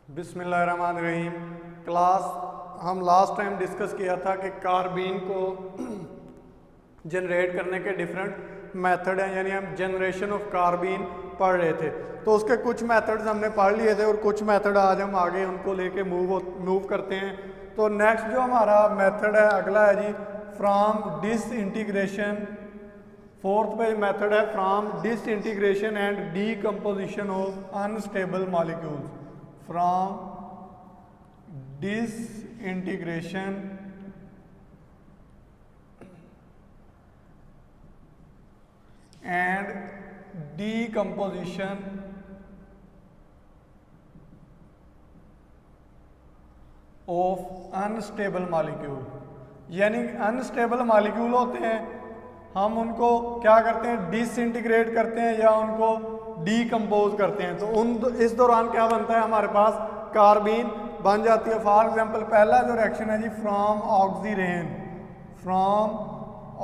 बिस्मिल्लाहिर्रहमानिर्रहीम। क्लास हम last time discuss किया था कि कार्बीन को जनरेट करने के डिफरेंट मेथड हैं, यानी हम जनरेशन ऑफ कार्बीन पढ़ रहे थे। तो उसके कुछ मेथड्स हमने पढ़ लिए थे और कुछ मेथड आज हम आगे उनको लेके मूव करते हैं। तो नेक्स्ट जो हमारा मेथड है अगला है जी फ्रॉम डिसइंटीग्रेशन। फोर्थ पे मेथड है from disintegration and decomposition of unstable molecules. From disintegration and decomposition of unstable molecule. यानी अनस्टेबल मॉलिक्यूल होते हैं, हम उनको क्या करते हैं, डिसइंटीग्रेट करते हैं या उनको डीकम्पोज करते हैं। तो इस दौरान क्या बनता है, हमारे पास कार्बीन बन जाती है। फॉर एग्जांपल पहला जो रिएक्शन है जी फ्रॉम ऑक्सीरेन। फ्रॉम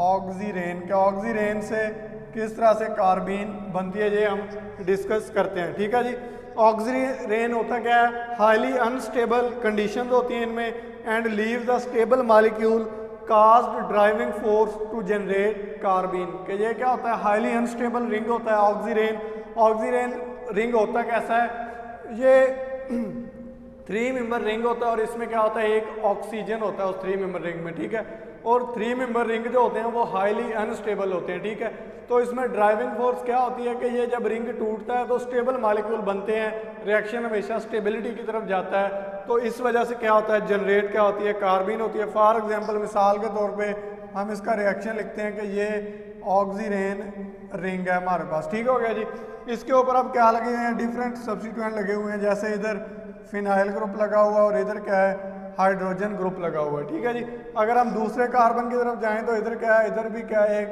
ऑक्सीरेन के ऑक्सीरेन से किस तरह से कार्बीन बनती है ये हम डिस्कस करते हैं। ठीक है जी। ऑक्सीरेन होता क्या है, हाईली अनस्टेबल कंडीशन होती हैं इनमें and leave the stable molecule caused driving force to generate carbene. कि ये क्या होता है, हाईली अनस्टेबल रिंग होता है ऑक्सीरेन। ऑक्सीरेन रिंग होता कैसा है, ये 3 मेंबर रिंग होता है और इसमें क्या होता है, एक ऑक्सीजन होता है उस 3 मेंबर रिंग में। ठीक है। और 3 मेंबर रिंग जो होते हैं वो हाईली अनस्टेबल होते हैं। ठीक है। तो इसमें ड्राइविंग फोर्स क्या होती है कि ये जब रिंग टूटता है तो स्टेबल मॉलिक्यूल बनते हैं, रिएक्शन हमेशा स्टेबिलिटी की तरफ जाता है। तो इस वजह से क्या होता है, जनरेट क्या होती है, कार्बीन होती है। फॉर एग्जांपल मिसाल के तौर पे हम इसका रिएक्शन लिखते हैं कि ये ऑक्सीरेन रिंग है हमारे पास। ठीक हो गया जी। इसके ऊपर अब क्या लगे हुए हैं, डिफरेंट सब्स्टिट्यूएंट लगे हुए हैं। जैसे इधर फिनाइल ग्रुप लगा हुआ है और इधर क्या है, हाइड्रोजन ग्रुप लगा हुआ है। ठीक है जी। अगर हम दूसरे कार्बन की तरफ जाएं तो इधर क्या है, इधर भी क्या है, एक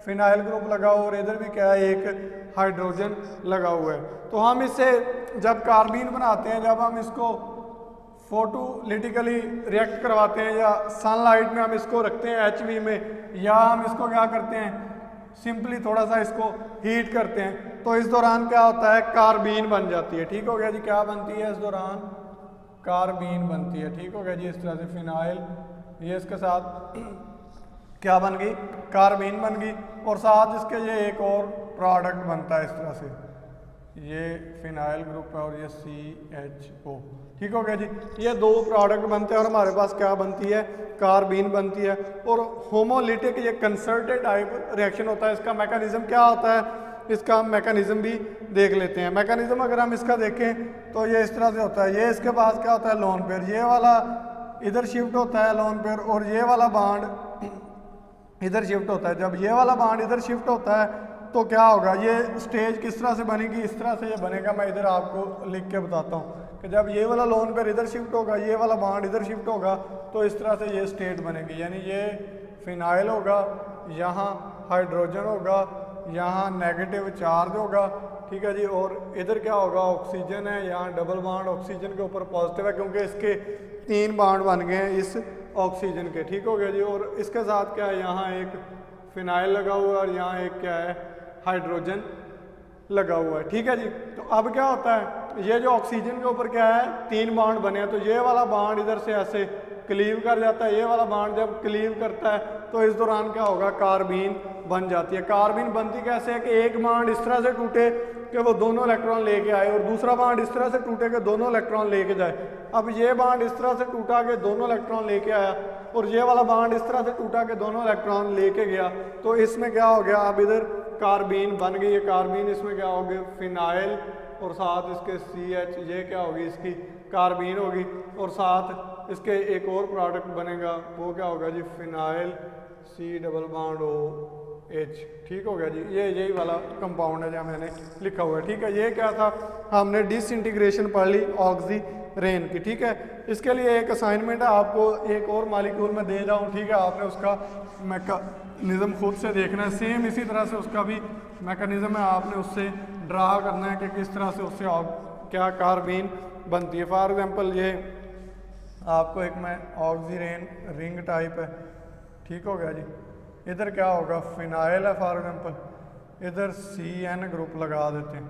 फिनाइल ग्रुप लगा हुआ और इधर भी क्या है, एक हाइड्रोजन लगा हुआ है। तो हम इससे जब कार्बीन बनाते हैं, जब हम इसको फोटोलिटिकली रिएक्ट करवाते हैं या सनलाइट में हम इसको रखते हैं HV में, या हम इसको क्या करते हैं, सिंपली थोड़ा सा इसको हीट करते हैं, तो इस दौरान क्या होता है, कार्बीन बन जाती है। ठीक हो गया जी। क्या बनती है इस दौरान, कार्बीन बनती है। ठीक हो गया जी। इस तरह से फिनाइल ये इसके साथ क्या बन गई, कार्बीन बन गई और साथ इसके ये एक और प्रोडक्ट बनता है इस तरह से, ये फिनाइल ग्रुप है और ये CHO। ठीक हो गया जी। ये 2 प्रोडक्ट बनते हैं और हमारे पास क्या बनती है, कार्बीन बनती है। और होमोलिटिक ये कंसर्टेड टाइप रिएक्शन होता है। इसका मैकेनिज्म क्या होता है, इसका मैकेनिज्म भी देख लेते हैं। मैकेनिज्म अगर हम इसका देखें तो ये इस तरह से होता है। ये इसके पास क्या होता है, लोन पेयर, ये वाला इधर शिफ्ट होता है लोन पेयर और ये वाला बॉन्ड इधर शिफ्ट होता है। जब ये वाला बॉन्ड इधर शिफ्ट होता है तो क्या होगा, ये स्टेज किस तरह से बनेगी, इस तरह से ये बनेगा। मैं इधर आपको लिख के बताता हूँ कि जब ये वाला लोन पेयर इधर शिफ्ट होगा, ये वाला बॉन्ड इधर शिफ्ट होगा, तो इस तरह से ये स्टेट बनेगी। यानी ये फिनाइल होगा, यहाँ हाइड्रोजन होगा, यहाँ नेगेटिव चार्ज होगा। ठीक है जी। और इधर क्या होगा, ऑक्सीजन है, यहाँ डबल बॉन्ड ऑक्सीजन के ऊपर पॉजिटिव है क्योंकि इसके 3 बॉन्ड बन गए हैं इस ऑक्सीजन के। ठीक हो गया जी। और इसके साथ क्या है, यहाँ एक फिनाइल लगा हुआ है और यहाँ एक क्या है, हाइड्रोजन लगा हुआ है। ठीक है जी। तो अब क्या होता है, ये जो ऑक्सीजन के ऊपर क्या है, 3 बॉन्ड बने हैं, तो ये वाला बॉन्ड इधर से ऐसे क्लीव कर जाता है। ये वाला बॉन्ड जब क्लीव करता है तो इस दौरान क्या होगा, कार्बीन बन जाती है। कार्बीन बनती कैसे है कि एक बॉन्ड इस तरह से टूटे कि वो दोनों इलेक्ट्रॉन लेके आए और दूसरा बॉन्ड इस तरह से टूटे कि दोनों इलेक्ट्रॉन लेके जाए। अब ये बॉन्ड इस तरह से टूटा कि दोनों इलेक्ट्रॉन लेके आया और ये वाला बॉन्ड इस तरह से टूटा कि दोनों इलेक्ट्रॉन लेके गया। तो इसमें क्या हो गया, अब इधर कार्बीन बन गई है। कार्बीन इसमें क्या होगी, फिनाइल और साथ इसके CH, ये क्या होगी, इसकी कार्बीन होगी और साथ इसके एक और प्रोडक्ट बनेगा, वो क्या होगा जी, phenyl C double bond OH। ठीक हो गया जी। ये यही वाला कंपाउंड है जो मैंने लिखा हुआ है। ठीक है। ये क्या था, हमने डिसइंटीग्रेशन पढ़ ली ऑक्सीरेन की। ठीक है। इसके लिए एक असाइनमेंट है, आपको एक और मॉलिक्यूल में दे रहा हूँ। ठीक है। आपने उसका मैकेनिज्म खुद से देखना है, सेम इसी तरह से उसका भी मैकेनिज्म है, आपने उससे ड्रा करना है कि किस तरह से उससे क्या कार्बीन बनती है। फॉर एग्जांपल ये आपको एक मैं ऑक्सीरेन रिंग टाइप है। ठीक हो गया जी। इधर क्या होगा, फिनाइल है फॉर एग्जांपल, इधर CN ग्रुप लगा देते हैं।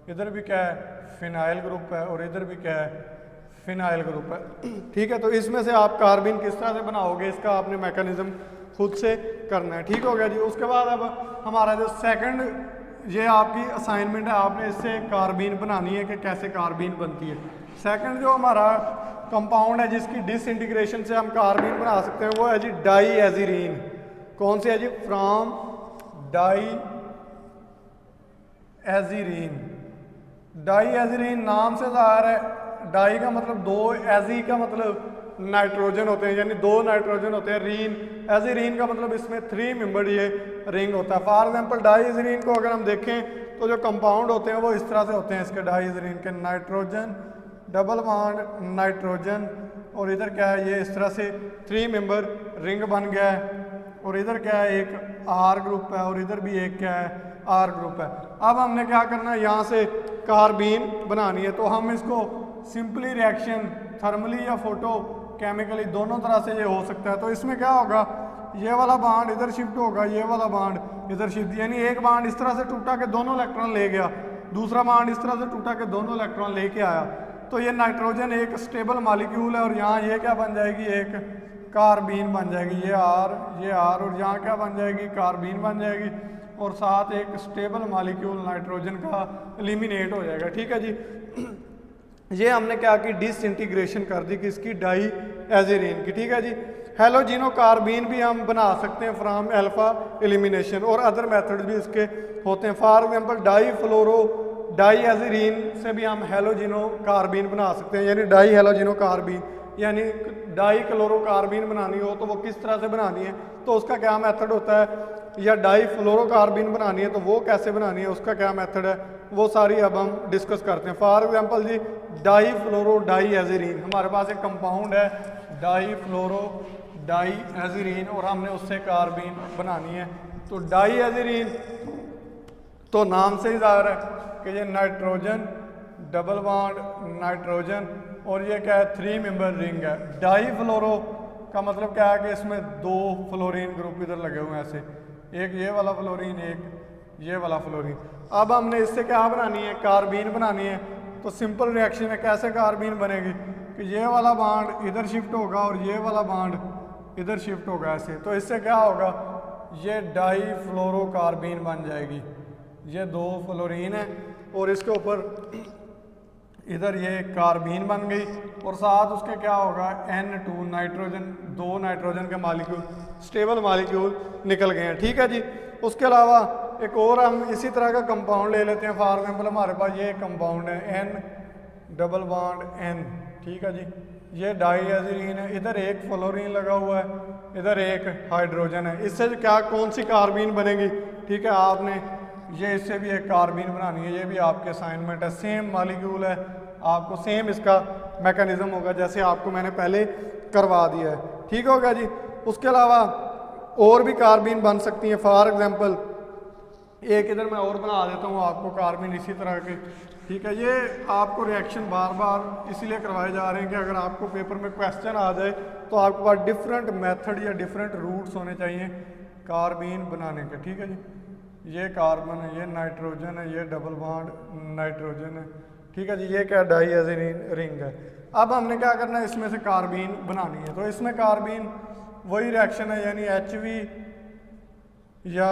इधर भी क्या है, फिनाइल ग्रुप है और इधर भी क्या है, फिनाइल ग्रुप है। ठीक है, तो इसमें से आप कार्बिन किस तरह से बनाओगे इसका आपने मैकेनिज्म खुद से करना है। ठीक हो गया जी। उसके बाद अब हमारा जो सेकंड ये आपकी असाइनमेंट है, आपने इससे कार्बिन बनानी है कि कैसे कार्बिन बनती है। सेकंड जो हमारा कंपाउंड है जिसकी डिसइंटीग्रेशन से हम कार्बिन बना सकते हैं वो है जी डाईएजीरीन। कौन सी है जी? फ्रॉम डाईएजीरीन। डाईएजीरीन नाम से ज़ाहिर है, डाई का मतलब दो, एजी का मतलब नाइट्रोजन होते हैं, यानी दो नाइट्रोजन होते हैं, रीन एजीरीन का मतलब इसमें 3 मेंबर्ड ये रिंग होता है। फॉर एग्जांपल डाईएजीरीन को अगर हम देखें तो जो कंपाउंड होते हैं वो इस तरह से होते हैं इसके डाईएजीरीन के, नाइट्रोजन डबल बॉन्ड नाइट्रोजन, और इधर क्या है ये इस तरह से 3 मेंबर रिंग बन गया है, और इधर क्या है एक आर ग्रुप है, और इधर भी एक क्या है आर ग्रुप है। अब हमने क्या करना है, यहाँ से कार्बीन बनानी है, तो हम इसको सिंपली रिएक्शन थर्मली या फोटो केमिकली दोनों तरह से ये हो सकता है। तो इसमें क्या होगा, ये वाला बांड इधर शिफ्ट होगा, ये वाला बांड इधर शिफ्ट, यानी एक बांड इस तरह से टूटा के दोनों इलेक्ट्रॉन ले गया, दूसरा बांड इस तरह से टूटा के दोनों इलेक्ट्रॉन लेके आया, तो ये नाइट्रोजन एक स्टेबल मॉलिक्यूल है, और यहाँ ये क्या बन जाएगी, एक कार्बीन बन जाएगी, ये आर, और यहाँ क्या बन जाएगी, कार्बीन बन जाएगी, और साथ एक स्टेबल मॉलिक्यूल नाइट्रोजन का एलिमिनेट हो जाएगा। ठीक है जी। ये हमने क्या की, डिसइंटीग्रेशन कर दी किसकी, डाईएजीरीन की। ठीक है जी। हेलोजिनो कार्बीन भी हम बना सकते हैं फ्रॉम अल्फा एलिमिनेशन, और अदर मेथड्स भी इसके होते हैं। फॉर एग्जांपल डाईएजीरीन से भी हम हेलोजिनो कार्बीन बना सकते हैं, यानी डाई हेलोजिनो कार्बीन, यानी डाई क्लोरोकार्बीन बनानी हो तो वो किस तरह से बनानी है, तो उसका क्या मेथड होता है, या डाई फ्लोरोकार्बीन बनानी है तो वो कैसे बनानी है, उसका क्या मेथड है, वो सारी अब हम डिस्कस करते हैं। फॉर एग्जांपल जी डाई फ्लोरो डाईएजीरीन, हमारे पास एक कंपाउंड है डाई फ्लोरो डाईएजीरीन, और हमने उससे कार्बीन बनानी है। तो डाईएजीरीन तो नाम से ही ज़ाहिर है कि ये नाइट्रोजन डबल बॉन्ड नाइट्रोजन, और ये क्या है 3 मेंबर रिंग है। डाई फ्लोरो का मतलब क्या है कि इसमें 2 फ्लोरीन ग्रुप इधर लगे हुए हैं ऐसे, एक ये वाला फ्लोरीन, एक ये वाला फ्लोरीन। अब हमने इससे क्या बनानी है, कार्बीन बनानी है। तो सिंपल रिएक्शन में कैसे कार्बीन बनेगी कि ये वाला बॉन्ड इधर शिफ्ट होगा और ये वाला बॉन्ड इधर शिफ्ट होगा ऐसे, तो इससे क्या होगा, ये डाई फ्लोरोकार्बीन बन जाएगी। ये 2 फ्लोरीन है और इसके ऊपर इधर ये कार्बीन बन गई, और साथ उसके क्या होगा N2 नाइट्रोजन, 2 नाइट्रोजन के मॉलिक्यूल स्टेबल मॉलिक्यूल निकल गए हैं। ठीक है जी। उसके अलावा एक और हम इसी तरह का कंपाउंड ले लेते हैं। फॉर एग्जाम्पल हमारे पास ये कंपाउंड है N डबल बॉन्ड N। ठीक है जी। ये डाईएजीरीन है, इधर एक फ्लोरीन लगा हुआ है, इधर एक हाइड्रोजन है। इससे क्या कौन सी कार्बीन बनेगी, ठीक है, आपने ये इससे भी एक कार्बीन बनानी है, ये भी आपके असाइनमेंट है। सेम मॉलिक्यूल है, आपको सेम इसका मैकेनिज्म होगा जैसे आपको मैंने पहले करवा दिया है। ठीक होगा जी। उसके अलावा और भी कार्बीन बन सकती हैं। फॉर एग्जांपल एक इधर मैं और बना देता हूँ आपको कार्बीन इसी तरह के। ठीक है, ये आपको रिएक्शन बार बार इसीलिए करवाए जा रहे हैं कि अगर आपको पेपर में क्वेश्चन आ जाए तो आपके पास डिफरेंट मेथड या डिफरेंट रूट्स होने चाहिए कार्बीन बनाने के। ठीक है जी। ये कार्बन है, ये नाइट्रोजन है, ये डबल बॉन्ड नाइट्रोजन है। ठीक है जी। ये क्या डाईएजीरीन रिंग है। अब हमने क्या करना है, इसमें से कार्बीन बनानी है। तो इसमें कार्बीन वही रिएक्शन है, यानी HV या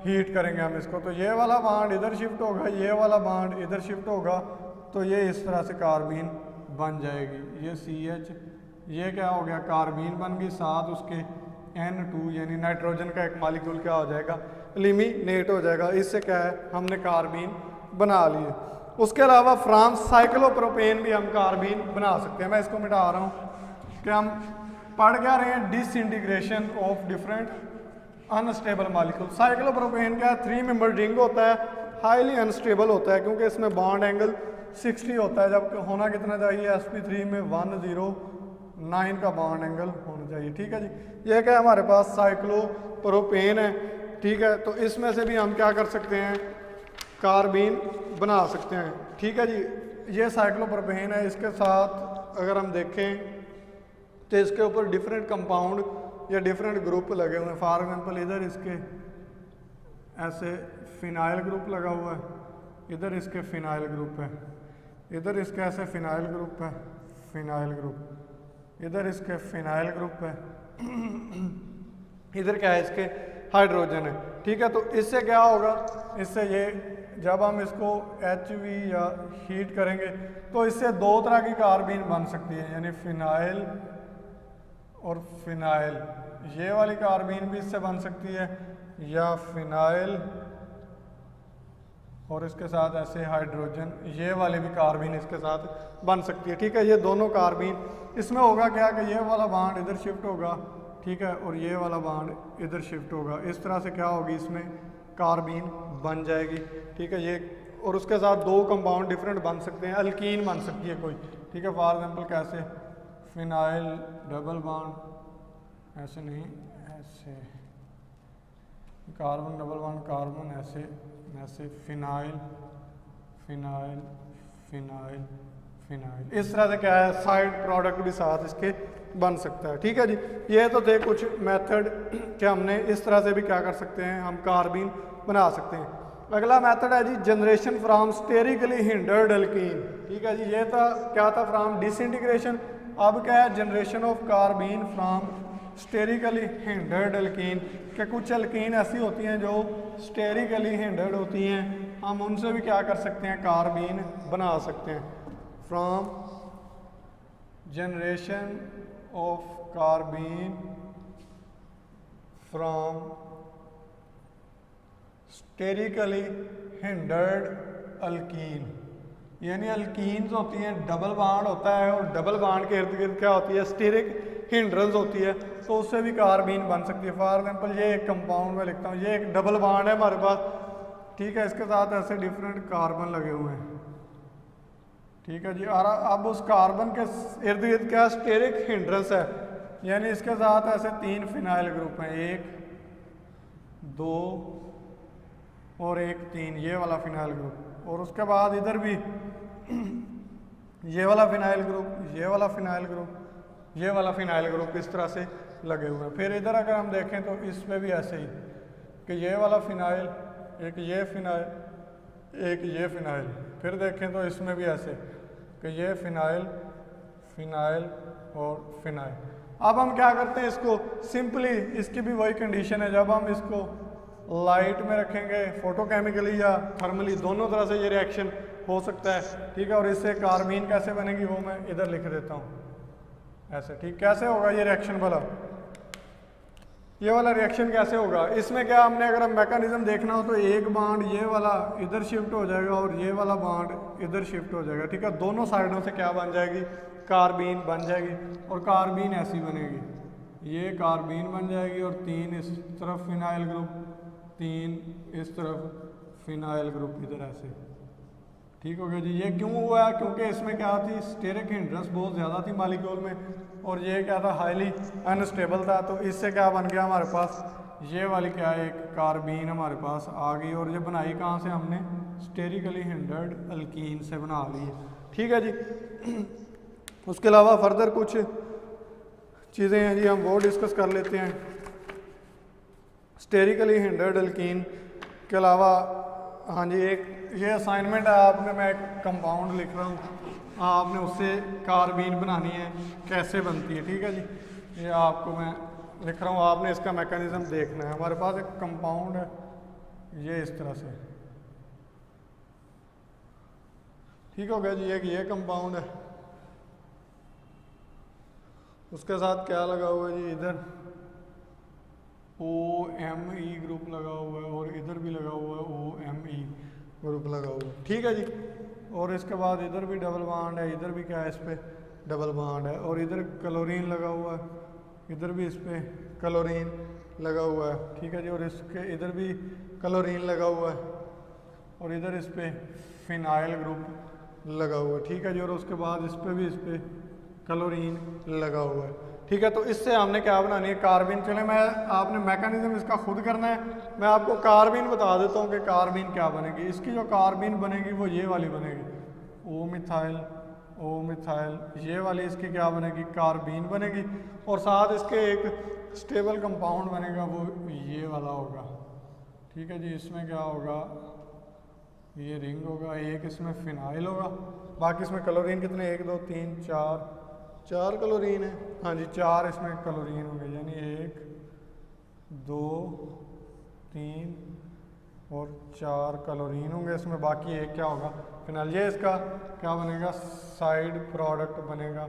हीट करेंगे हम इसको। तो ये वाला बॉन्ड इधर शिफ्ट होगा, ये वाला बॉन्ड इधर शिफ्ट होगा, तो ये इस तरह से कार्बीन बन जाएगी। ये CH, ये क्या हो गया कार्बीन बन गई, साथ उसके N2 यानी नाइट्रोजन का एक मॉलिक्यूल क्या हो जाएगा, एलिमिनेट हो जाएगा। इससे क्या है, हमने कार्बीन बना ली है। उसके अलावा फ्रॉम साइक्लोप्रोपेन भी हम कार्बीन बना सकते हैं। मैं इसको मिटा रहा हूँ कि हम पढ़ क्या रहे हैं, disintegration of different unstable molecule. Cyclopropane क्या है, 3 मेंबर रिंग होता है, हाईली अनस्टेबल होता है क्योंकि इसमें बॉन्ड एंगल 60 होता है, जबकि होना कितना चाहिए sp3 में 109 का बॉन्ड एंगल होना चाहिए। ठीक है जी। ये क्या है, हमारे पास साइक्लोप्रोपेन है। ठीक है, तो इसमें से भी हम क्या कर सकते हैं, कार्बीन बना सकते हैं। ठीक है जी। ये साइक्लोप्रोपेन है, इसके साथ अगर हम देखें तो इसके ऊपर डिफरेंट कंपाउंड या डिफरेंट ग्रुप लगे हुए हैं। फॉर एग्जांपल इधर इसके ऐसे फिनाइल ग्रुप लगा हुआ है, इधर इसके फिनाइल ग्रुप है, इधर इसके ऐसे फिनाइल ग्रुप है, फिनाइल ग्रुप, इधर इसके फिनाइल ग्रुप है, इधर क्या है इसके हाइड्रोजन है। ठीक है, तो इससे क्या होगा, इससे ये जब हम इसको HV या हीट करेंगे तो इससे दो तरह की कार्बीन बन सकती है, यानी फिनाइल और फिनाइल। ये वाली कार्बीन भी इससे बन सकती है, या फिनाइल और इसके साथ ऐसे हाइड्रोजन, ये वाली भी कार्बीन इसके साथ बन सकती है। ठीक है, ये दोनों कार्बीन, इसमें होगा क्या कि ये वाला बॉन्ड इधर शिफ्ट होगा, ठीक है, और ये वाला बॉन्ड इधर शिफ्ट होगा। इस तरह से क्या होगी, इसमें कार्बीन बन जाएगी। ठीक है, ये और उसके साथ दो कंपाउंड डिफरेंट बन सकते हैं, अल्कीन बन सकती है कोई। ठीक है, फॉर एग्जांपल कैसे, फिनाइल डबल बॉन्ड, ऐसे नहीं, ऐसे कार्बन डबल बॉन्ड कार्बन, ऐसे ऐसे फिनाइल फिनाइल फिनाइल फिनाइल, इस तरह से क्या है साइड प्रोडक्ट भी साथ इसके बन सकता है। ठीक है जी, ये तो थे कुछ मेथड कि हमने इस तरह से भी क्या कर सकते हैं, हम कार्बीन बना सकते हैं। अगला मेथड है जी generation from sterically hindered alkene. ठीक है जी, ये था क्या था, फ्रॉम डिसइंटीग्रेशन। अब क्या है, generation of carbene from sterically hindered alkyne, कि कुछ अल्कीन ऐसी होती हैं जो स्टेरिकली हिंडर्ड होती हैं, हम उनसे भी क्या कर सकते हैं, कार्बीन बना सकते हैं। From generation of carbene from sterically hindered alkyne, यानी अल्कीन्स होती हैं, डबल बॉन्ड होता है और डबल बॉन्ड के इर्द गिर्द क्या होती है, स्टेरिक हिंड्रेंस होती है, तो उससे भी कार्बीन बन सकती है। फॉर एग्जांपल ये एक कंपाउंड में लिखता हूँ, ये एक डबल बॉन्ड है हमारे पास, ठीक है, इसके साथ ऐसे डिफरेंट कार्बन लगे हुए हैं। ठीक है जी, और अब उस कार्बन के इर्द गिर्द क्या स्टेरिक हिंड्रेंस है, यानी इसके साथ ऐसे 3 फिनाइल ग्रुप हैं, 1 2 और 1 3, ये वाला फिनाइल ग्रुप, और उसके बाद इधर भी ये वाला फिनाइल ग्रुप, ये वाला फिनाइल ग्रुप, ये वाला फिनाइल ग्रुप इस तरह से लगे हुए हैं। फिर इधर अगर हम देखें तो इसमें भी ऐसे ही कि ये वाला फिनाइल, एक ये फिनाइल, एक ये फिनाइल, फिर देखें तो इसमें भी ऐसे कि ये फिनाइल फिनाइल और फिनाइल। अब हम क्या करते हैं, इसको सिंपली, इसकी भी वही कंडीशन है, जब हम इसको लाइट में रखेंगे, फोटोकेमिकली या थर्मली, दोनों तरह से ये रिएक्शन हो सकता है। ठीक है, और इससे कार्बीन कैसे बनेगी वो मैं इधर लिख देता हूँ ऐसे। ठीक, कैसे होगा ये रिएक्शन वाला, ये वाला रिएक्शन कैसे होगा, इसमें क्या हमने अगर हम मैकेनिज्म देखना हो तो एक बॉन्ड ये वाला इधर शिफ्ट हो जाएगा और ये वाला बॉन्ड इधर शिफ्ट हो जाएगा। ठीक है, दोनों साइडों से क्या बन जाएगी, कार्बीन बन जाएगी, और कार्बीन ऐसी बनेगी, ये कार्बीन बन जाएगी और 3 इस तरफ फिनाइल ग्रुप, 3 इस तरफ फिनाइल ग्रुप, इधर ऐसे। ठीक हो गया जी, ये क्यों हुआ है, क्योंकि इसमें क्या थी, स्टेरिक हिंड्रेंस बहुत ज़्यादा थी मॉलिक्यूल में, और ये क्या था, हाईली अनस्टेबल था, तो इससे क्या बन गया हमारे पास, ये वाली क्या है, एक कार्बीन हमारे पास आ गई, और ये बनाई कहाँ से हमने, स्टेरिकली हिंडर्ड अल्कीन से बना ली है। ठीक है जी, उसके अलावा फर्दर कुछ चीज़ें हैं जी, हम वो डिस्कस कर लेते हैं। स्टेरिकली हिंडर्ड अल्कीन के अलावा, हाँ जी, एक ये असाइनमेंट है आपने, मैं एक कंपाउंड लिख रहा हूँ, आपने उससे कार्बीन बनानी है, कैसे बनती है। ठीक है जी, ये आपको मैं लिख रहा हूँ, आपने इसका मैकेनिज्म देखना है। हमारे पास एक कंपाउंड है, ये इस तरह से, ठीक हो गया जी, एक ये कंपाउंड है, उसके साथ क्या लगा हुआ है जी, इधर OMe ग्रुप लगा हुआ है, और इधर भी लगा हुआ है OMe ग्रुप लगा हुआ है। ठीक है जी, और इसके बाद इधर भी डबल बॉन्ड है, इधर भी क्या है, इस पे डबल बॉन्ड है, और इधर क्लोरीन लगा हुआ है, इधर भी इस पे क्लोरीन लगा हुआ है। ठीक है जी, और इसके इधर भी क्लोरीन लगा हुआ है, और इधर इस पे फिनाइल ग्रुप लगा हुआ है। ठीक है जी, और उसके बाद इस पे भी इस पे क्लोरीन लगा हुआ है। ठीक है, तो इससे हमने क्या बनानी है, कार्बीन। चले, मैं आपने मैकेनिज्म इसका खुद करना है, मैं आपको कार्बीन बता देता हूँ कि कार्बीन क्या बनेगी। इसकी जो कार्बीन बनेगी वो ये वाली बनेगी, ओ मिथाइल, ये वाली इसकी क्या बनेगी, कार्बीन बनेगी, और साथ इसके एक स्टेबल कंपाउंड बनेगा, वो ये वाला होगा। ठीक है जी, इसमें क्या होगा, ये रिंग होगा, एक इसमें फिनाइल होगा, बाकी इसमें क्लोरीन कितने 1 2 3 4 4 क्लोरीन है। हाँ जी 4 इसमें क्लोरीन होंगे, यानी 1 2 3 और 4 क्लोरीन होंगे इसमें। बाकी एक क्या होगा फिनाइल। ये इसका क्या बनेगा साइड प्रोडक्ट बनेगा,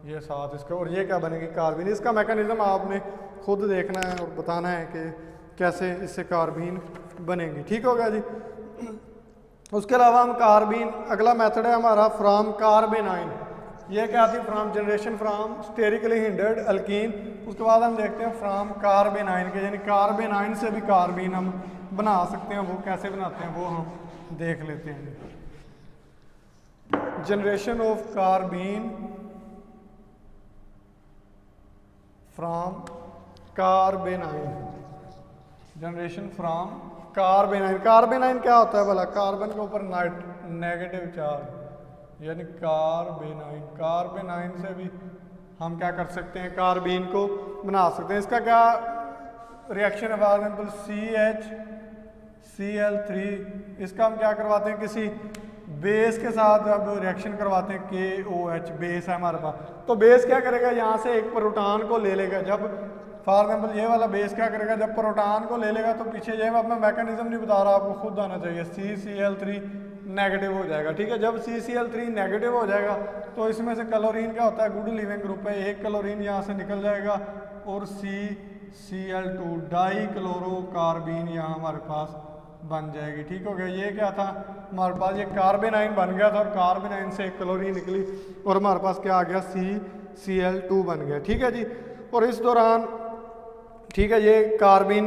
ये साथ इसका। और ये क्या बनेगी कार्बीन। इसका मैकेनिज्म आपने खुद देखना है और बताना है कि कैसे इससे कार्बीन बनेगी। ठीक होगा जी। उसके अलावा हम कार्बीन, अगला मेथड है हमारा फ्रॉम कार्बेनाइन। ये क्या थी from generation from sterically hindered alkyne. उसके बाद हम देखते हैं फ्रॉम कार्बेनाइन के, यानी कार्बेनाइन से भी कार्बीन हम बना सकते हैं। वो कैसे बनाते हैं वो हम देख लेते हैं। Generation of carbene from कार्बेनाइन, generation from कार्बेनाइन। कार्बेनाइन क्या होता है भला, कार्बन के ऊपर नेगेटिव चार्ज, यानी कार्बेनाइन। कार्बेनाइन से भी हम क्या कर सकते हैं कार्बीन को बना सकते हैं। इसका क्या रिएक्शन है, फॉर एग्जाम्पल CHCl3, इसका हम क्या करवाते हैं किसी बेस के साथ अब रिएक्शन करवाते हैं, KOH बेस है हमारे पास। तो बेस क्या करेगा, यहाँ से एक प्रोटॉन को ले लेगा। जब फॉर एग्जाम्पल ये वाला बेस क्या करेगा, जब प्रोटॉन को ले लेगा तो पीछे ये मैं मैकेनिज्म नहीं बता रहा, आपको खुद आना चाहिए। CCl3 नेगेटिव हो जाएगा। ठीक है, जब CCl3 नेगेटिव हो जाएगा तो इसमें से क्लोरीन क्या होता है, गुड लिविंग ग्रुप है, एक क्लोरीन यहाँ से निकल जाएगा और CCl2 डाई क्लोरोकार्बीन यहाँ हमारे पास बन जाएगी। ठीक हो गया। ये क्या था हमारे पास, ये कार्बेनाइन बन गया था और कार्बेनाइन से एक क्लोरीन निकली और हमारे पास क्या आ गया CCl2 बन गया। ठीक है जी। और इस दौरान ठीक है ये कार्बीन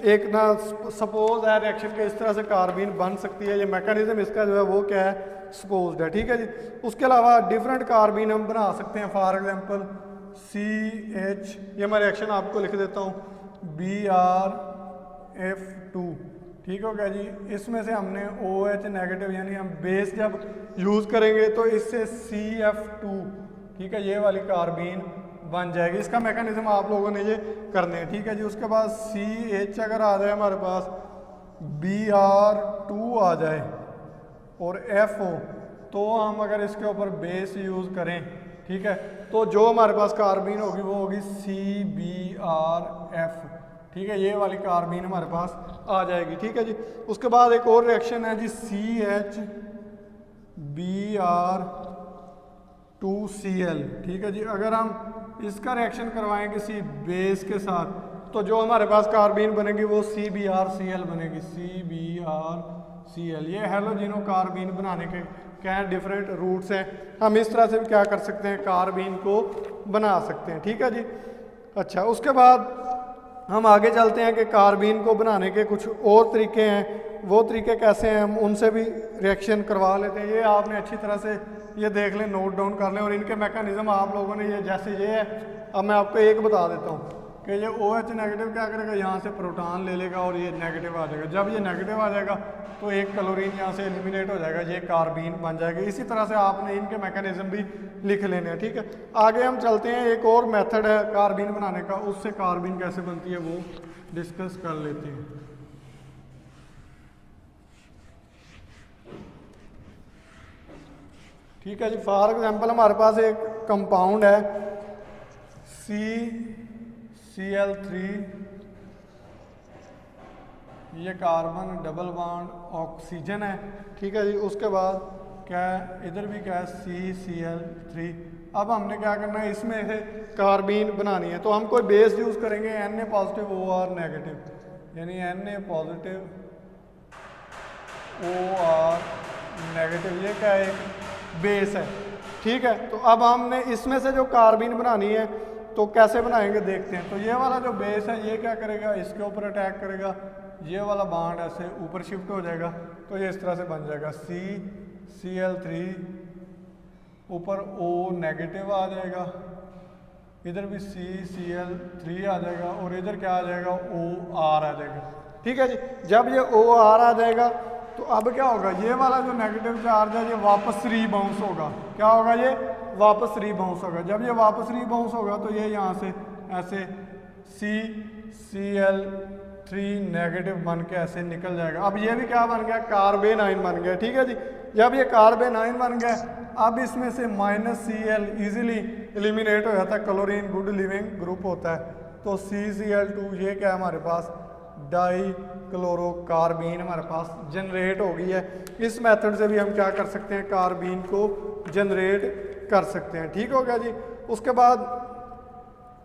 एक ना सपोज है रिएक्शन के इस तरह से कार्बीन बन सकती है। ये मैकेनिज्म इसका जो है वो क्या है सपोज्ड है। ठीक है जी। उसके अलावा डिफरेंट कार्बीन हम बना सकते हैं। फॉर एग्जांपल CH, ये मैं रिएक्शन आपको लिख देता हूँ, BrF2। ठीक हो गया जी। इसमें से हमने OH नेगेटिव, यानी हम बेस जब यूज़ करेंगे तो इससे CF2 ठीक है ये वाली कार्बीन बन जाएगी। इसका मैकेनिज्म आप लोगों ने ये करने हैं। ठीक है जी। उसके बाद CH अगर आ जाए हमारे पास, Br2 आ जाए और FO, तो हम अगर इसके ऊपर बेस यूज़ करें ठीक है तो जो हमारे पास कार्बीन होगी वो होगी CBrF। ठीक है, ये वाली कार्बीन हमारे पास आ जाएगी। ठीक है जी। उसके बाद एक और रिएक्शन है जी CHBr2Cl। ठीक है जी। अगर हम इसका रिएक्शन करवाएं किसी बेस के साथ तो जो हमारे पास कार्बीन बनेगी वो CBrCl बनेगी, CBrCl। ये हेलोजिनो कार्बीन बनाने के क्या है डिफरेंट रूट्स हैं। हम इस तरह से भी क्या कर सकते हैं कार्बीन को बना सकते हैं। ठीक है जी। अच्छा, उसके बाद हम आगे चलते हैं कि कार्बीन को बनाने के कुछ और तरीके हैं। वो तरीके कैसे हैं हम उनसे भी रिएक्शन करवा लेते हैं। ये आपने अच्छी तरह से ये देख लें, नोट डाउन कर लें और इनके मैकेनिज्म आप लोगों ने ये जैसे ये है। अब मैं आपको एक बता देता हूँ कि ये OH नेगेटिव क्या करेगा, यहाँ से प्रोटॉन ले लेगा और ये नेगेटिव आ जाएगा। जब ये नेगेटिव आ जाएगा तो एक क्लोरीन यहाँ से एलिमिनेट हो जाएगा, ये कार्बीन बन जाएगा। इसी तरह से आपने इनके मैकेनिज्म भी लिख लेने हैं। ठीक है, आगे हम चलते हैं। एक और मेथड है कार्बीन बनाने का, उससे कार्बीन कैसे बनती है वो डिस्कस कर लेते हैं। ठीक है जी। फॉर एग्जांपल हमारे पास एक कंपाउंड है CCl3, ये कार्बन डबल बॉन्ड ऑक्सीजन है। ठीक है जी। उसके बाद क्या है, इधर भी क्या है CCl3। अब हमने क्या करना है, इसमें से कार्बीन बनानी है तो हम कोई बेस यूज़ करेंगे Na पॉजिटिव OR नेगेटिव, यानी Na पॉजिटिव OR नेगेटिव, ये क्या है एक बेस है। ठीक है, तो अब हमने इसमें से जो कार्बीन बनानी है तो कैसे बनाएंगे देखते हैं। तो ये वाला जो बेस है ये क्या करेगा, इसके ऊपर अटैक करेगा, ये वाला बॉन्ड ऐसे ऊपर शिफ्ट हो जाएगा तो ये इस तरह से बन जाएगा CCl3, ऊपर O नेगेटिव आ जाएगा, इधर भी CCl3 आ जाएगा और इधर क्या आ जाएगा OR आ जाएगा। ठीक है जी। जब ये OR आ जाएगा तो अब क्या होगा, ये वाला जो नेगेटिव चार्ज है ये वापस रीबाउंस होगा। क्या होगा, ये वापस रीबाउंस होगा। जब ये वापस रीबाउंस होगा तो ये यहाँ से ऐसे CCl3 3 नेगेटिव बन के ऐसे निकल जाएगा। अब ये भी क्या बन गया, कार्बेनाइन बन गया। ठीक है जी, जब ये कार्बेनाइन बन गया, अब इसमें से -Cl इजीली एलिमिनेट हो जाता है, क्लोरीन गुड लिविंग ग्रुप होता है। तो CCl2 ये क्या है हमारे पास, डाई क्लोरोकार्बीन हमारे पास जनरेट हो गई है। इस मेथड से भी हम क्या कर सकते हैं, कार्बीन को जनरेट कर सकते हैं। ठीक हो गया जी। उसके बाद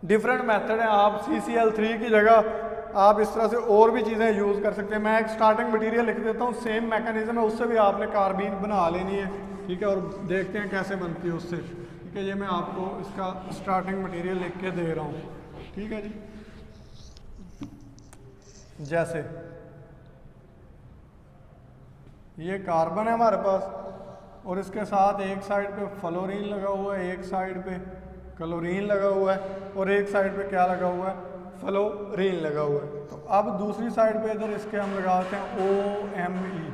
डिफरेंट मेथड है, आप CCl3 की जगह आप इस तरह से और भी चीज़ें यूज़ कर सकते हैं। मैं एक स्टार्टिंग मटेरियल लिख देता हूँ, सेम मैकेनिज्म है, उससे भी आपने कार्बीन बना लेनी है। ठीक है, और देखते हैं कैसे बनती है उससे। ठीक है, ये मैं आपको इसका स्टार्टिंग मटेरियल लिख के दे रहा हूँ। ठीक है जी, जैसे ये कार्बन है हमारे पास और इसके साथ एक साइड पे फ्लोरीन लगा हुआ है, एक साइड पे क्लोरीन लगा हुआ है और एक साइड पे क्या लगा हुआ है, फ्लोरीन लगा हुआ है। तो अब दूसरी साइड पे इधर इसके हम लगाते हैं OMe।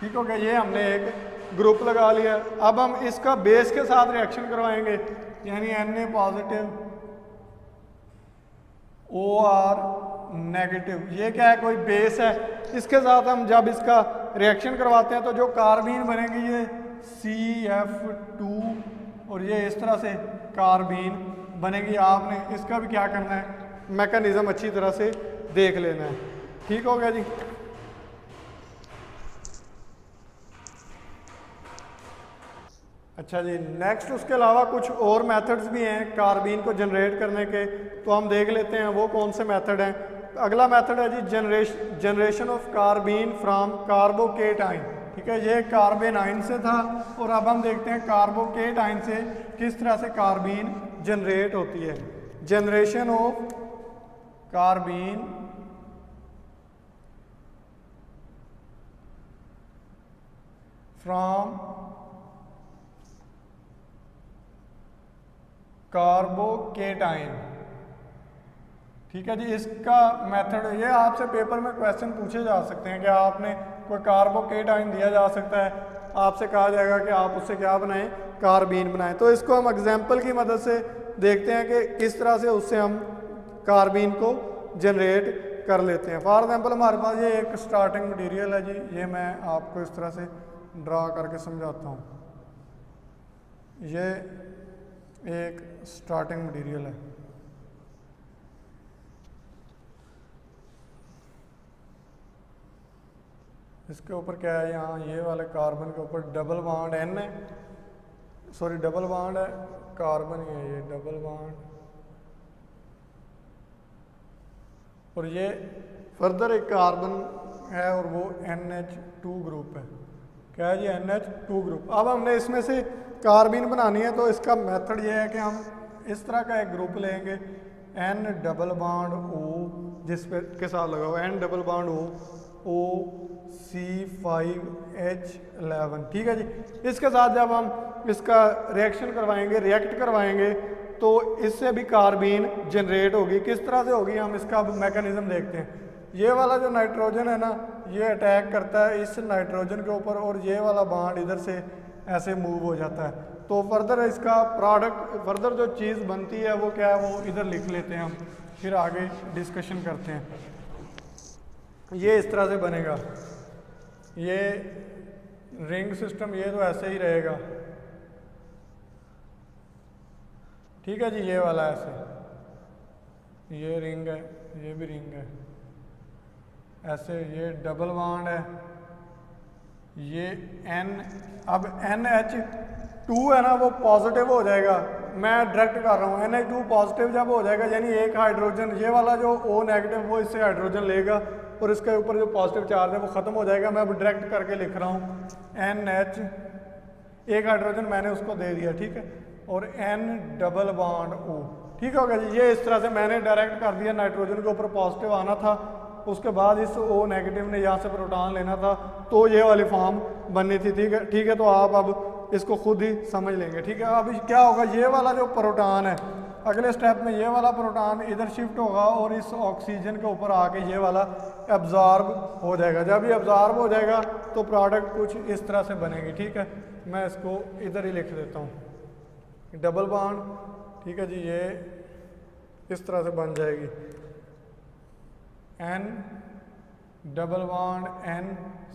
ठीक हो गया, ये हमने एक ग्रुप लगा लिया। अब हम इसका बेस के साथ रिएक्शन करवाएंगे, यानी Na पॉजिटिव OR नेगेटिव। ये क्या है, कोई बेस है। इसके साथ हम जब इसका रिएक्शन करवाते हैं तो जो कार्बीन बनेगी ये CF2 और ये इस तरह से कार्बीन बनेगी। आपने इसका भी क्या करना है, मैकेनिज्म अच्छी तरह से देख लेना है। ठीक हो गया जी। अच्छा जी, नेक्स्ट उसके अलावा कुछ और मेथड्स भी हैं कार्बीन को जनरेट करने के, तो हम देख लेते हैं वो कौन से मेथड हैं। अगला मेथड है जी generation of carbene from carbocation. ठीक है, ये कार्बेनाइन से था और अब हम देखते हैं कार्बोकेटाइन से किस तरह से कार्बीन जनरेट होती है। Generation of carbene from carbocation. ठीक है जी, इसका मेथड ये आपसे पेपर में क्वेश्चन पूछे जा सकते हैं कि आपने कोई कार्बोकेटाइन दिया जा सकता है, आपसे कहा जाएगा कि आप उससे क्या बनाएं, कार्बीन बनाएं। तो इसको हम एग्जाम्पल की मदद से देखते हैं कि किस तरह से उससे हम कार्बीन को जनरेट कर लेते हैं। फॉर एग्जाम्पल हमारे पास ये एक स्टार्टिंग मटेरियल है जी, ये मैं आपको इस तरह से ड्रा करके समझाता हूँ। ये एक स्टार्टिंग मटेरियल है। इसके ऊपर क्या है, यहाँ ये वाले कार्बन के ऊपर डबल बॉन्ड N है, सॉरी डबल बॉन्ड है, कार्बन ही है ये, डबल बॉन्ड। और ये फर्दर एक कार्बन है और वो NH2 ग्रुप है। क्या है जी, NH2 ग्रुप। अब हमने इसमें से कार्बीन बनानी है, तो इसका मेथड ये है कि हम इस तरह का एक ग्रुप लेंगे, N डबल बॉन्ड O जिस पे के साथ लगा हुआ N double bond O C5H11। ठीक है जी, इसके साथ जब हम इसका रिएक्शन करवाएंगे, रिएक्ट करवाएंगे, तो इससे भी कार्बीन जनरेट होगी। किस तरह से होगी, हम इसका मैकेनिज्म देखते हैं। ये वाला जो नाइट्रोजन है ना, ये अटैक करता है इस नाइट्रोजन के ऊपर और ये वाला बॉन्ड इधर से ऐसे मूव हो जाता है। तो फर्दर इसका प्रोडक्ट, फर्दर जो चीज़ बनती है वो क्या है, वो इधर लिख लेते हैं हम, फिर आगे डिस्कशन करते हैं। ये इस तरह से बनेगा, ये रिंग सिस्टम, ये तो ऐसे ही रहेगा। ठीक है जी, ये वाला ऐसे, ये रिंग है, ये भी रिंग है ऐसे, ये डबल बॉन्ड है, ये N। अब NH2 है ना, वो पॉजिटिव हो जाएगा। मैं डायरेक्ट कर रहा हूँ, NH2 पॉजिटिव जब हो जाएगा, यानी एक हाइड्रोजन, ये वाला जो O नेगेटिव वो इससे हाइड्रोजन लेगा और इसके ऊपर जो पॉजिटिव चार्ज है वो ख़त्म हो जाएगा। मैं अब डायरेक्ट करके लिख रहा हूँ NH, एक हाइड्रोजन मैंने उसको दे दिया। ठीक है, और N डबल बॉन्ड O। ठीक हो गया जी, ये इस तरह से मैंने डायरेक्ट कर दिया। नाइट्रोजन के ऊपर पॉजिटिव आना था, उसके बाद इस O नेगेटिव ने यहाँ से प्रोटॉन लेना था, तो ये वाली फॉर्म बननी थी। ठीक है, ठीक है, तो आप अब इसको खुद ही समझ लेंगे। ठीक है, अब क्या होगा, ये वाला जो प्रोटॉन है, अगले स्टेप में ये वाला प्रोटॉन इधर शिफ्ट होगा और इस ऑक्सीजन के ऊपर आके ये वाला एब्जॉर्ब हो जाएगा। जब ये एब्जॉर्ब हो जाएगा तो प्रोडक्ट कुछ इस तरह से बनेगी। ठीक है, मैं इसको इधर ही लिख देता हूँ, डबल बॉन्ड। ठीक है जी, ये इस तरह से बन जाएगी N double bond N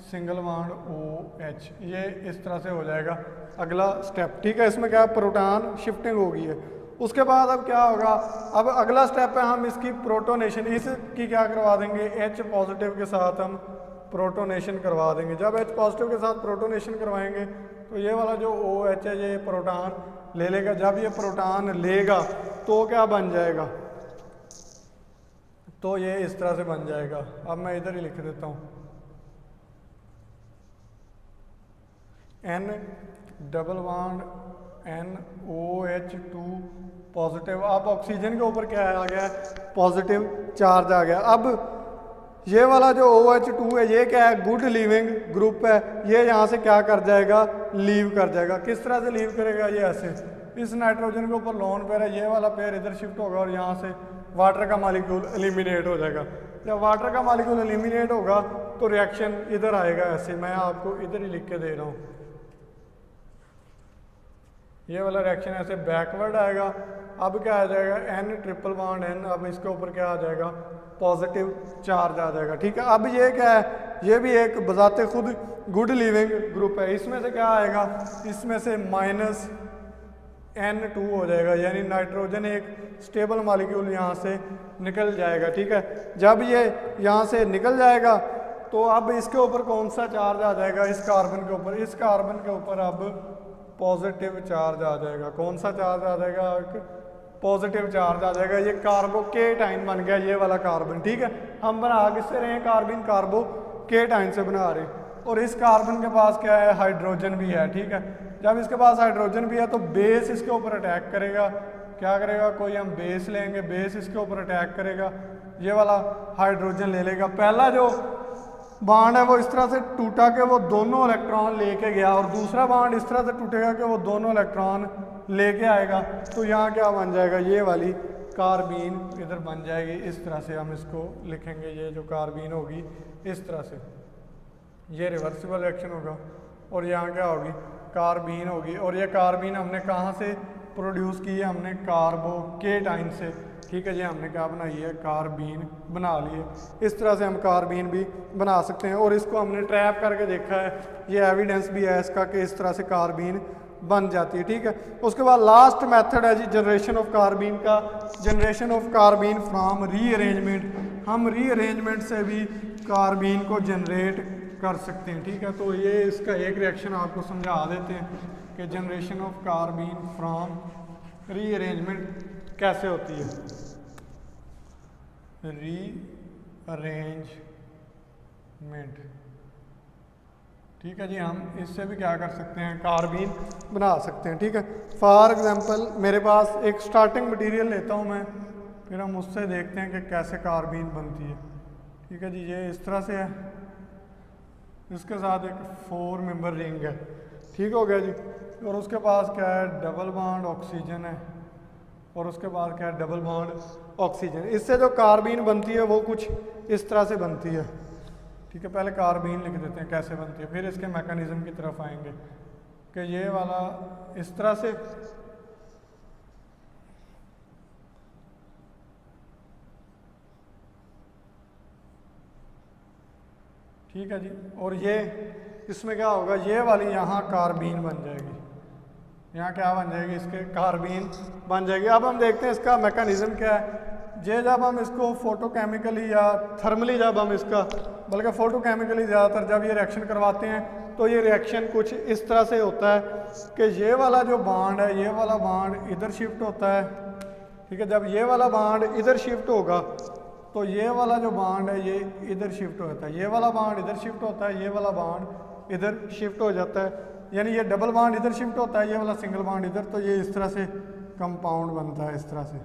single bond OH, ये इस तरह से हो जाएगा अगला स्टेप। ठीक है, इसमें क्या प्रोटॉन शिफ्टिंग होगी है। उसके बाद अब क्या होगा, अब अगला स्टेप है हम इसकी प्रोटोनेशन, इसकी क्या करवा देंगे, H पॉजिटिव के साथ हम प्रोटोनेशन करवा देंगे। जब H पॉजिटिव के साथ प्रोटोनेशन करवाएंगे तो ये वाला जो OH है ये प्रोटॉन ले लेगा। जब ये प्रोटॉन लेगा तो क्या बन जाएगा, तो ये इस तरह से बन जाएगा। अब मैं इधर ही लिख देता हूँ N double bond NOH2 positive. अब ऑक्सीजन के ऊपर क्या आ गया, पॉजिटिव चार्ज आ गया। अब ये वाला जो OH2 है ये क्या है, गुड लीविंग ग्रुप है, ये यहाँ से क्या कर जाएगा, लीव कर जाएगा। किस तरह से लीव करेगा, ये ऐसे, इस नाइट्रोजन के ऊपर लोन पेयर है, ये वाला पेयर इधर शिफ्ट होगा और यहाँ से वाटर का मॉलिक्यूल एलिमिनेट हो जाएगा। जब वाटर का मॉलिक्यूल एलिमिनेट होगा तो रिएक्शन इधर आएगा ऐसे, मैं आपको इधर ही लिख के दे रहा हूँ। ये वाला रिएक्शन ऐसे बैकवर्ड आएगा। अब क्या आ जाएगा, N ट्रिपल बॉन्ड N, अब इसके ऊपर क्या आ जाएगा, पॉजिटिव चार्ज आ जाएगा। ठीक है, अब ये क्या है, ये भी एक बजाते खुद गुड लिविंग ग्रुप है। इसमें से क्या आएगा, इसमें से -N2 हो जाएगा, यानी नाइट्रोजन एक स्टेबल मॉलिक्यूल यहाँ से निकल जाएगा। ठीक है, जब ये यहाँ से निकल जाएगा तो अब इसके ऊपर कौन सा चार्ज आ जाएगा, इस कार्बन के ऊपर, इस कार्बन के ऊपर अब पॉजिटिव चार्ज आ जाएगा। कौन सा चार्ज आ जाएगा, पॉजिटिव चार्ज आ जाएगा। ये कार्बोकेटाइन बन गया ये वाला कार्बन। ठीक है, हम बना किससे रहे हैं, कार्बन कार्बोकेटाइन से बना रहे हैं। और इस कार्बन के पास क्या है, हाइड्रोजन भी है। ठीक है, जब इसके पास हाइड्रोजन भी है तो बेस इसके ऊपर अटैक करेगा। क्या करेगा, कोई हम बेस लेंगे, बेस इसके ऊपर अटैक करेगा, ये वाला हाइड्रोजन ले लेगा। पहला जो बांड है वो इस तरह से टूटा कि वो दोनों इलेक्ट्रॉन लेके गया, और दूसरा बांड इस तरह से टूटेगा कि वो दोनों इलेक्ट्रॉन लेके आएगा। तो यहाँ क्या बन जाएगा, ये वाली कार्बीन इधर बन जाएगी। इस तरह से हम इसको लिखेंगे, ये जो कार्बीन होगी इस तरह से, ये रिवर्सिबल रिएक्शन होगा। और यहाँ क्या होगी, कार्बीन होगी। और ये कार्बीन हमने कहाँ से प्रोड्यूस की है, हमने कार्बोकेटाइन से। ठीक है जी, हमने क्या बनाई है, कार्बीन बना ली है। इस तरह से हम कार्बीन भी बना सकते हैं। और इसको हमने ट्रैप करके देखा है, ये एविडेंस भी है इसका कि इस तरह से कार्बीन बन जाती है। ठीक है, उसके बाद लास्ट मेथड है जी जनरेशन ऑफ कार्बीन का, generation of carbene from rearrangement. हम रीअरेंजमेंट से भी कार्बीन को जनरेट कर सकते हैं। ठीक है, तो ये इसका एक रिएक्शन आपको समझा देते हैं कि generation of carbene from rearrangement कैसे होती है। रीअरेंजमेंट, ठीक है जी, हम इससे भी क्या कर सकते हैं, कार्बीन बना सकते हैं। ठीक है, फॉर एग्जांपल मेरे पास एक स्टार्टिंग मटेरियल लेता हूँ मैं, फिर हम उससे देखते हैं कि कैसे कार्बीन बनती है। ठीक है जी, ये इस तरह से है, इसके साथ एक 4 मेंबर रिंग है। ठीक हो गया जी, और उसके पास क्या है, डबल बॉन्ड ऑक्सीजन है, और उसके बाद क्या है, डबल बॉन्ड ऑक्सीजन। इससे जो कार्बीन बनती है वो कुछ इस तरह से बनती है। ठीक है, पहले कार्बीन लिख देते हैं कैसे बनती है, फिर इसके मैकेनिज्म की तरफ आएंगे कि ये वाला इस तरह से, ठीक है जी, और ये इसमें क्या होगा, ये वाली यहाँ कार्बीन बन जाएगी, यहाँ क्या बन जाएगी, इसके कार्बीन बन जाएगी। अब हम देखते हैं इसका मैकेनिज्म क्या है। ये जब हम इसको फोटोकेमिकली या थर्मली, जब हम इसका, बल्कि फोटोकेमिकली ज़्यादातर जब ये रिएक्शन करवाते हैं तो ये रिएक्शन कुछ इस तरह से होता है कि ये वाला जो बॉन्ड है, ये वाला बॉन्ड इधर शिफ्ट होता है। ठीक है, जब ये वाला बॉन्ड इधर शिफ्ट होगा तो ये वाला जो बॉन्ड है ये इधर शिफ्ट होता है, ये वाला बॉन्ड इधर शिफ्ट होता है, ये वाला बॉन्ड इधर शिफ्ट हो जाता है, यानी ये डबल बॉन्ड इधर शिफ्ट होता है, ये वाला सिंगल बॉन्ड इधर। तो ये इस तरह से कंपाउंड बनता है, इस तरह से,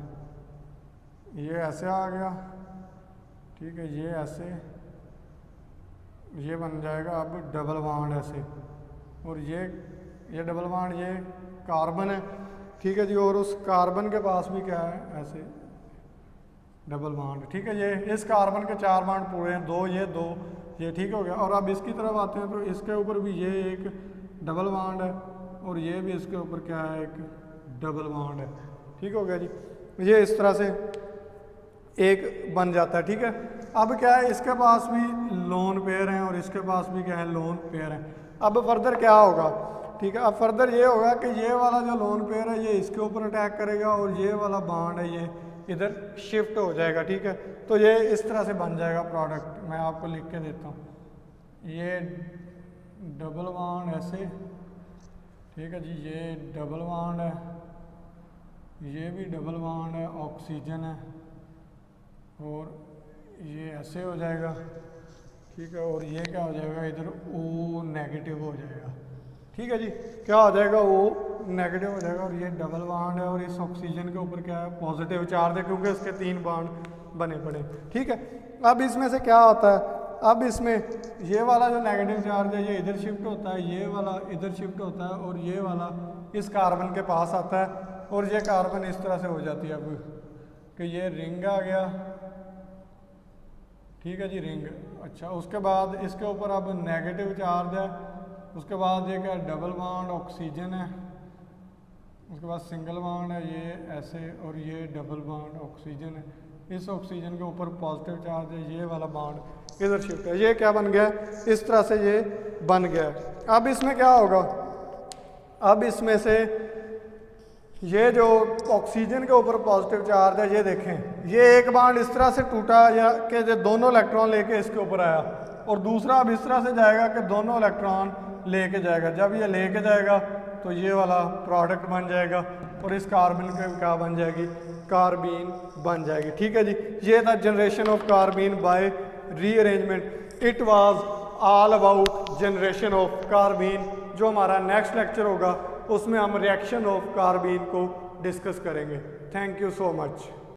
ये ऐसे आ गया। ठीक है, ये ऐसे, ये बन जाएगा अब डबल बॉन्ड ऐसे, और ये डबल बॉन्ड ये कार्बन है। ठीक है जी, और उस कार्बन के पास भी क्या है, ऐसे डबल बॉन्ड। ठीक है, ये इस कार्बन के 4 बॉन्ड पूरे हैं, 2 ये 2 ये। ठीक हो गया, और अब इसकी तरफ आते हैं तो इसके ऊपर भी ये एक डबल बॉन्ड है, और ये भी इसके ऊपर क्या है, एक डबल बॉन्ड है। ठीक हो गया जी, ये इस तरह से एक बन जाता है। ठीक है, अब क्या है, इसके पास भी लोन पेयर हैं और इसके पास भी क्या है, लोन पेयर हैं। अब फर्दर क्या होगा, ठीक है, अब फर्दर ये होगा कि ये वाला जो लोन पेयर है ये इसके ऊपर अटैक करेगा और ये वाला बॉन्ड है ये इधर शिफ्ट हो जाएगा, ठीक है। तो ये इस तरह से बन जाएगा प्रोडक्ट। मैं आपको लिख के देता हूँ, ये डबल बॉन्ड ऐसे, ठीक है जी, ये डबल बॉन्ड है, ये भी डबल बॉन्ड है, ऑक्सीजन है, और ये ऐसे हो जाएगा, ठीक है, और ये क्या हो जाएगा, इधर O नेगेटिव हो जाएगा, ठीक है जी। क्या हो जाएगा, O नेगेटिव हो जाएगा, और ये डबल बॉन्ड है, और इस ऑक्सीजन के ऊपर क्या है, पॉजिटिव चार्ज है, क्योंकि इसके 3 बॉन्ड बने पड़े, ठीक है। अब इसमें से क्या होता है, अब इसमें ये वाला जो नेगेटिव चार्ज है ये इधर शिफ्ट होता है, ये वाला इधर शिफ्ट होता है, और ये वाला इस कार्बन के पास आता है, और ये कार्बन इस तरह से हो जाती है अब कि ये रिंग आ गया, ठीक है जी, रिंग। अच्छा, उसके बाद इसके ऊपर अब नेगेटिव चार्ज है, उसके बाद ये क्या, डबल बॉन्ड ऑक्सीजन है, उसके बाद सिंगल बॉन्ड है ये ऐसे, और ये डबल बॉन्ड ऑक्सीजन है, इस ऑक्सीजन के ऊपर पॉजिटिव चार्ज है, ये वाला बॉन्ड इधर शिफ्ट है। ये क्या बन गया, इस तरह से ये बन गया। अब इसमें क्या होगा, अब इसमें से ये जो ऑक्सीजन के ऊपर पॉजिटिव चार्ज है, ये देखें, ये एक बॉन्ड इस तरह से टूटा या कि जो दोनों इलेक्ट्रॉन लेके इसके ऊपर आया, और दूसरा अब इस तरह से जाएगा कि दोनों इलेक्ट्रॉन लेके जाएगा। जब ये लेके जाएगा तो ये वाला प्रोडक्ट बन जाएगा, और इस कार्बन के क्या बन जाएगी, कार्बीन बन जाएगी, ठीक है जी। ये था generation of carbene by rearrangement. It was all about generation of carbene. जो हमारा नेक्स्ट लेक्चर होगा उसमें हम रिएक्शन ऑफ कार्बीन को डिस्कस करेंगे। Thank you so much.